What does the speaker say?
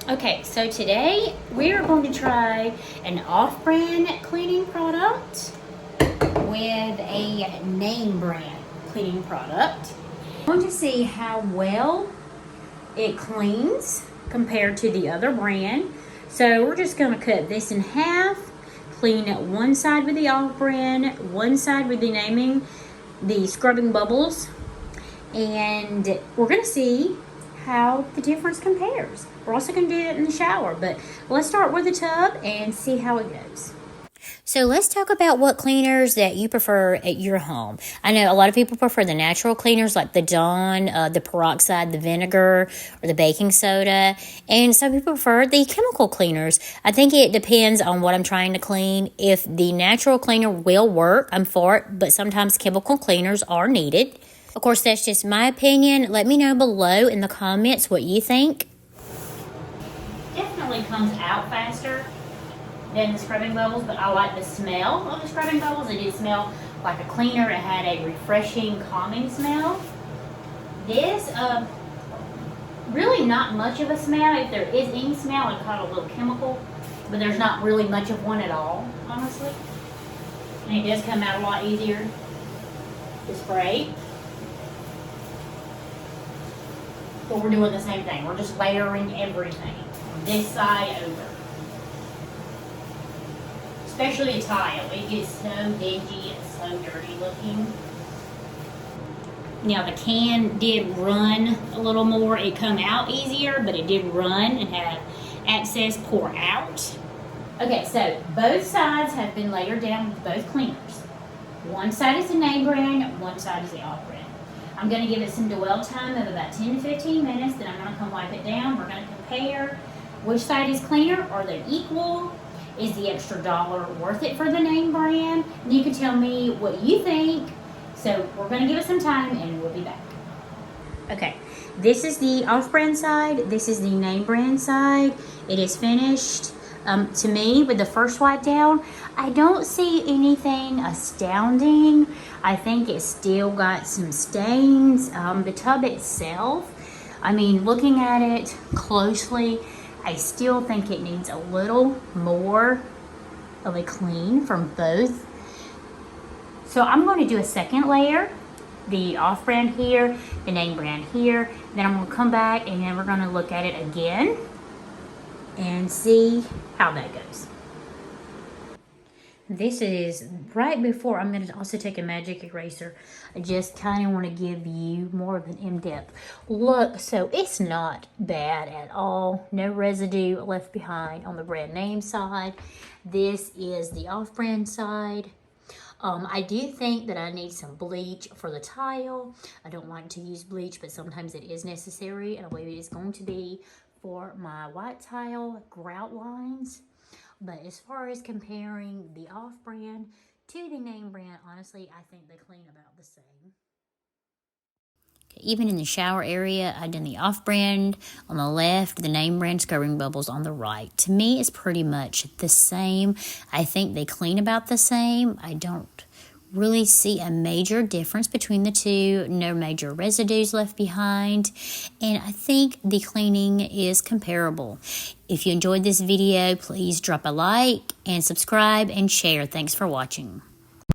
Okay, so today we are going to try an off-brand cleaning product with a name brand cleaning product. I'm going to see how well it cleans compared to the other brand. So we're just going to cut this in half, clean one side with the off-brand, one side with the scrubbing bubbles, and we're going to see how the difference compares. We're also going to do it in the shower, but let's start with the tub and see how it goes. So let's talk about what cleaners that you prefer at your home. I know a lot of people prefer the natural cleaners like the Dawn, the peroxide, the vinegar, or the baking soda. And some people prefer the chemical cleaners. I think it depends on what I'm trying to clean. If the natural cleaner will work, I'm for it, but sometimes chemical cleaners are needed. Of course, that's just my opinion. Let me know below in the comments what you think. Definitely comes out faster than the scrubbing bubbles, but I like the smell of the scrubbing bubbles. It did smell like a cleaner. It had a refreshing, calming smell. This, really not much of a smell. If there is any smell, I caught a little chemical, but there's not really much of one at all, honestly. And it does come out a lot easier to spray. But we're doing the same thing. We're just layering everything from this side over. Especially a tile. It gets so dingy and so dirty looking. Now the can did run a little more. It come out easier, but it did run and had excess pour out. Okay, so both sides have been layered down with both cleaners. One side is the name brand, one side is the off brand. I'm going to give it some dwell time of about 10 to 15 minutes. Then I'm going to come wipe it down. We're going to compare which side is cleaner. Are they equal? Is the extra $1 worth it for the name brand? And you can tell me what you think. So we're going to give it some time and we'll be back. Okay, this is the off-brand side. This is the name brand side. It is finished. To me, with the first wipe down, I don't see anything astounding. I think it's still got some stains. The tub itself, I mean, looking at it closely, I still think it needs a little more of a clean from both. So I'm going to do a second layer, the off brand here, the name brand here. Then I'm going to come back and then we're going to look at it again and see how that goes. This is right before I'm going to also take a magic eraser. I just kind of want to give you more of an in-depth look. So it's not bad at all. No residue left behind on the brand name side. This is the off-brand side. I do think that I need some bleach for the tile. I don't like to use bleach, but sometimes it is necessary, and I believe it is going to be for my white tile grout lines. But as far as comparing the off-brand to the name brand, honestly, I think they clean about the same. Even in the shower area, I've done the off-brand on the left, the name brand scrubbing bubbles on the right. To me, it's pretty much the same. I think they clean about the same. I don't really see a major difference between the two. No major residues left behind. And I think the cleaning is comparable. If you enjoyed this video, please drop a like and subscribe and share. Thanks for watching.